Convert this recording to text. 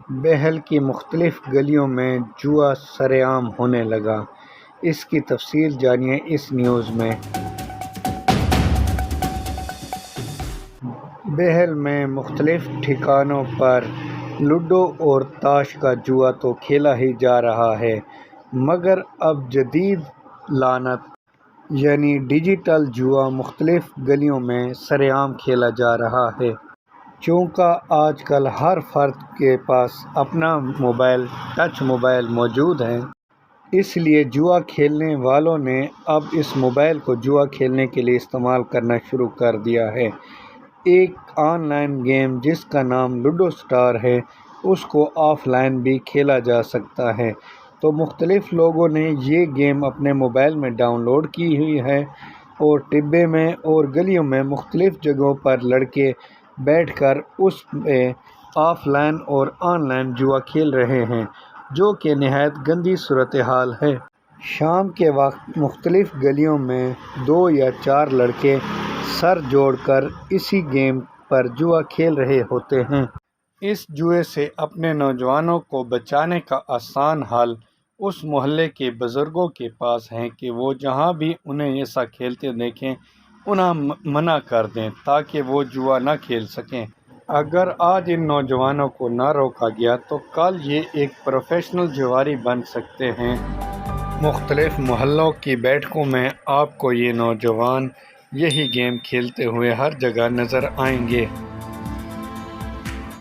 بہل کی مختلف گلیوں میں جوا سرعام ہونے لگا۔ اس کی تفصیل جانیے اس نیوز میں۔ بہل میں مختلف ٹھکانوں پر لوڈو اور تاش کا جوا تو کھیلا ہی جا رہا ہے، مگر اب جدید لعنت یعنی ڈیجیٹل جوا مختلف گلیوں میں سرعام کھیلا جا رہا ہے۔ چونکہ آج کل ہر فرد کے پاس اپنا ٹچ موبائل موجود ہے، اس لیے جوا کھیلنے والوں نے اب اس موبائل کو جوا کھیلنے کے لیے استعمال کرنا شروع کر دیا ہے۔ ایک آن لائن گیم جس کا نام لوڈو اسٹار ہے، اس کو آف لائن بھی کھیلا جا سکتا ہے۔ تو مختلف لوگوں نے یہ گیم اپنے موبائل میں ڈاؤن لوڈ کی ہوئی ہے اور ٹبے میں اور گلیوں میں مختلف جگہوں پر لڑکے بیٹھ کر اس میں آف لائن اور آن لائن جوا کھیل رہے ہیں، جو کہ نہایت گندی صورتحال ہے۔ شام کے وقت مختلف گلیوں میں 2 یا 4 لڑکے سر جوڑ کر اسی گیم پر جوا کھیل رہے ہوتے ہیں۔ اس جوئے سے اپنے نوجوانوں کو بچانے کا آسان حل اس محلے کے بزرگوں کے پاس ہے کہ وہ جہاں بھی انہیں ایسا کھیلتے دیکھیں انہیں منع کر دیں تاکہ وہ جوا نہ کھیل سکیں۔ اگر آج ان نوجوانوں کو نہ روکا گیا تو کل یہ ایک پروفیشنل جواری بن سکتے ہیں۔ مختلف محلوں کی بیٹھکوں میں آپ کو یہ نوجوان یہی گیم کھیلتے ہوئے ہر جگہ نظر آئیں گے۔